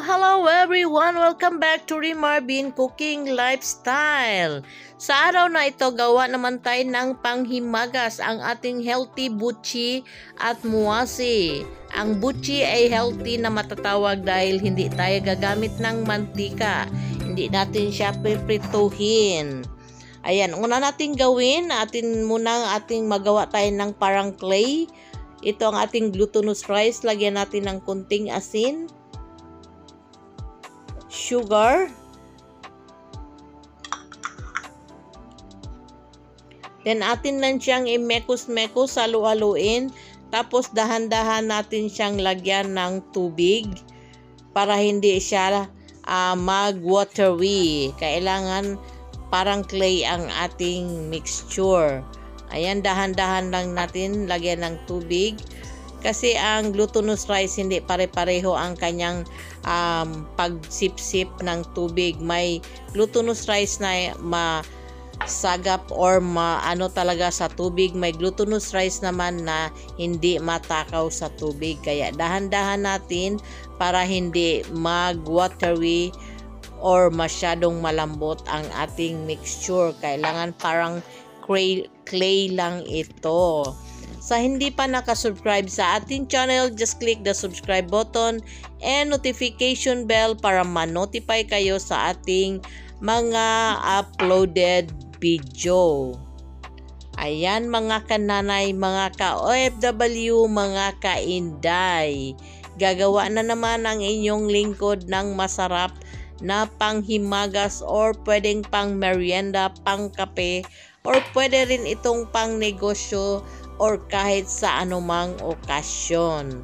Hello everyone! Welcome back to Rimar Bean Cooking Lifestyle. Sa araw na ito, gawa naman tayo ng panghimagas ang ating healthy butchi at muwasi. Ang butchi ay healthy na matatawag dahil hindi tayo gagamit ng mantika. Hindi natin siya piprituhin. Ayan, una natin gawin, ating magawa tayo ng parang clay. Ito ang ating glutinous rice. Lagyan natin ng kunting asin, sugar, then atin lang siyang imekos-mekos, halu-haluin, tapos dahan-dahan natin siyang lagyan ng tubig para hindi siya mag-watery. Kailangan parang clay ang ating mixture. Ayan, dahan-dahan lang natin lagyan ng tubig. Kasi ang glutinous rice hindi pare-pareho ang kanyang pagsip-sip ng tubig. May glutinous rice na masagap or maano talaga sa tubig. May glutinous rice naman na hindi matakaw sa tubig. Kaya dahan-dahan natin para hindi mag-watery or masyadong malambot ang ating mixture. Kailangan parang clay lang ito. Sa hindi pa nakasubscribe sa ating channel, just click the subscribe button and notification bell para ma-notify kayo sa ating mga uploaded video. Ayan mga kananay, mga ka-OFW, mga ka-Inday. Gagawa na naman ang inyong lingkod ng masarap na panghimagas or pwedeng pang merienda, pang kape, or pwede rin itong pang negosyo or kahit sa anumang okasyon.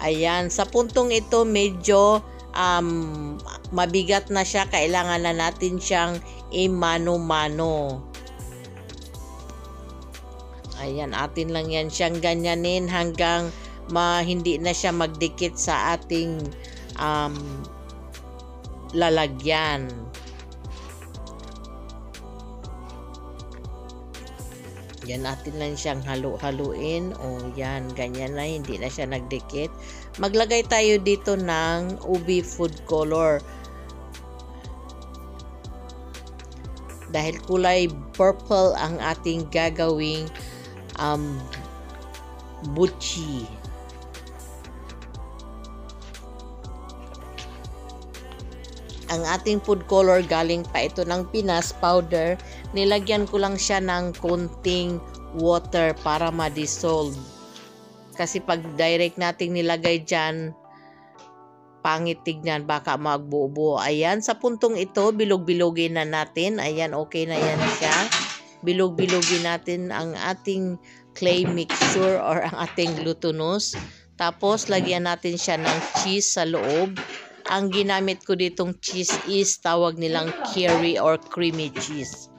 Ayan, sa puntong ito medyo mabigat na siya. Kailangan na natin siyang imano-mano. Ayan, atin lang yan siyang ganyanin hanggang hindi na siya magdikit sa ating lalagyan. Yan, natin lang siyang halu-haluin. O yan, ganyan na, hindi na siya nagdikit. Maglagay tayo dito ng ubi food color. Dahil kulay purple ang ating gagawing butchi. Ang ating food color galing pa ito ng Pinas powder. Nilagyan ko lang siya ng konting water para ma-dissolve. Kasi pag direct nating nilagay dyan, pangit tignan, baka magbuo-buo. Ayan, sa puntong ito, bilog-bilogin na natin. Ayan, okay na yan siya. Bilog-bilogin natin ang ating clay mixture or ang ating glutinous. Tapos, lagyan natin siya ng cheese sa loob. Ang ginamit ko ditong cheese is tawag nilang curry or creamy cheese.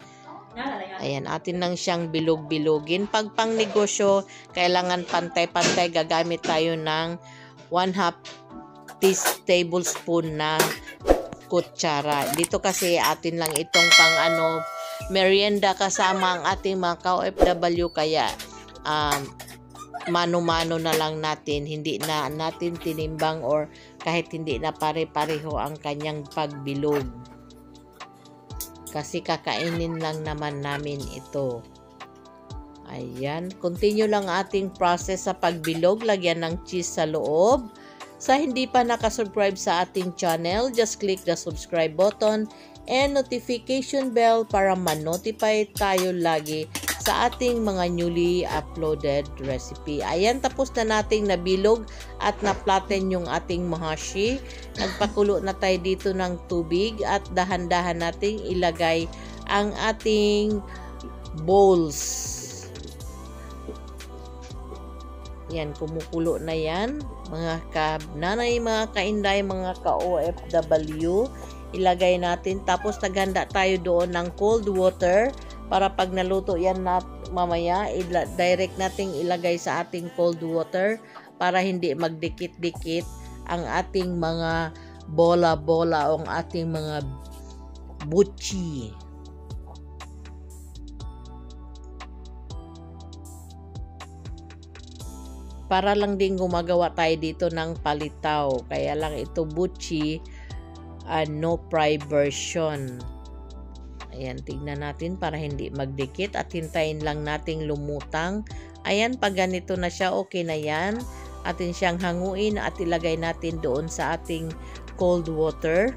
Ayan, atin lang siyang bilog-bilogin. Pag pang negosyo, kailangan pantay-pantay. Gagamit tayo ng 1/2 tablespoon na kutsara. Dito kasi atin lang itong pang merienda kasama ang ating mga ka-OFW. Kaya mano-mano na lang natin. Hindi na natin tinimbang or kahit hindi na pare-pareho ang kanyang pagbilog. Kasi kakainin lang naman namin ito. Ayan. Continue lang ating process sa pagbilog. Lagyan ng cheese sa loob. Sa hindi pa nakasubscribe sa ating channel, just click the subscribe button and notification bell para ma-notify tayo lagi sa ating mga newly uploaded recipe. Ayan, tapos na nating nabilog at na-flatten yung ating mahashi. Nagpakulo na tayo dito ng tubig at dahan-dahan nating ilagay ang ating bowls. Yan, kumukulo na yan. Mga ka-nanay, mga ka-inday, mga ka-OFW. Ilagay natin. Tapos naghanda tayo doon ng cold water para pag naluto yan mamaya, direct nating ilagay sa ating cold water para hindi magdikit-dikit ang ating mga bola-bola o ang ating mga butchi. para lang din gumagawa tayo dito ng palitaw. Kaya lang ito buchi, no fry version. Ayan, tignan natin para hindi magdikit at hintayin lang nating lumutang. Ayan, pag ganito na siya, okay na yan. Atin siyang hanguin at ilagay natin doon sa ating cold water.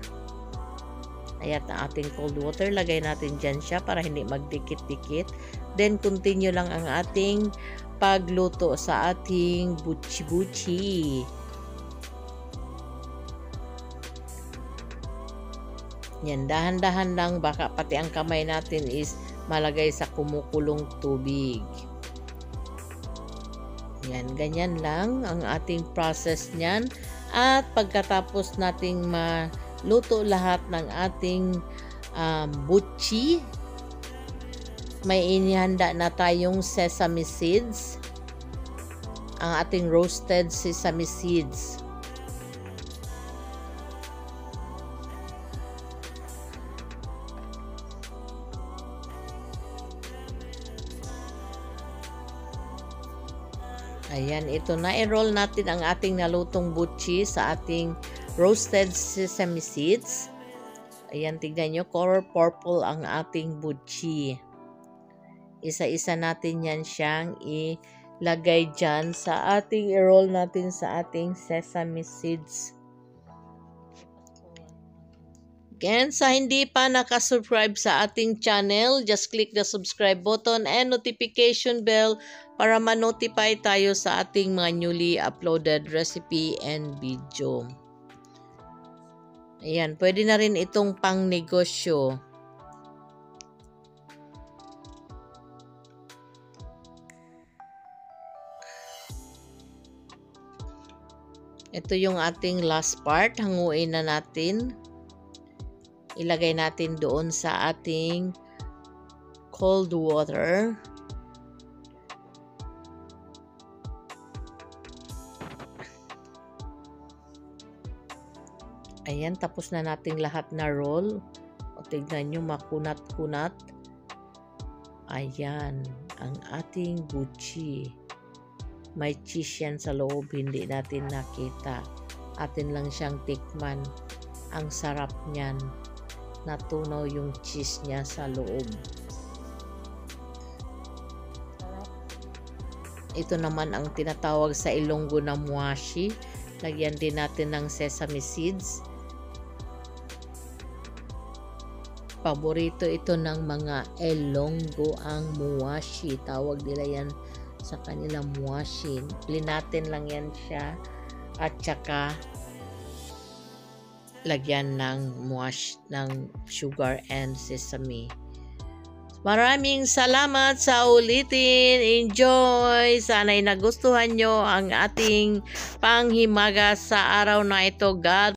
Ayan ang ating cold water. Lagay natin dyan siya para hindi magdikit-dikit. Then, continue lang ang ating pagluto sa ating buchi-buchi. Yan, dahan-dahan lang, baka pati ang kamay natin is malagay sa kumukulong tubig. Yan, ganyan lang ang ating process niyan. At pagkatapos nating maluto lahat ng ating buchi, may inihanda na tayong sesame seeds. Ang ating roasted sesame seeds. Ayan, ito na. I-roll natin ang ating nalutong buchi sa ating roasted sesame seeds. Ayan, tignan nyo. Color purple ang ating buchi. Isa-isa natin yan siyang ilagay dyan sa ating i-roll natin sa ating sesame seeds. Again, sa hindi pa nakasubscribe sa ating channel, just click the subscribe button and notification bell para ma-notify tayo sa ating mga newly uploaded recipe and video. Ayan, pwede na rin itong pang negosyo. Ito yung ating last part. Hanguin na natin. Ilagay natin doon sa ating cold water. Ayan, tapos na nating lahat na roll. O, tignan nyo, makunat-kunat. Ayan, ang ating buchi. May cheese yan sa loob, hindi natin nakita. Atin lang siyang tikman. Ang sarap niyan. Natunaw yung cheese niya sa loob. Ito naman ang tinatawag sa Ilonggo na muashi. Lagyan din natin ng sesame seeds. Paborito ito ng mga Ilonggo ang muashi. Tawag nila yan sa kanilang muashi. Linatin lang yan siya. At saka lagyan ng muash ng sugar and sesame. Maraming salamat sa ulitin. Enjoy! Sana'y nagustuhan nyo ang ating panghimagas sa araw na ito. God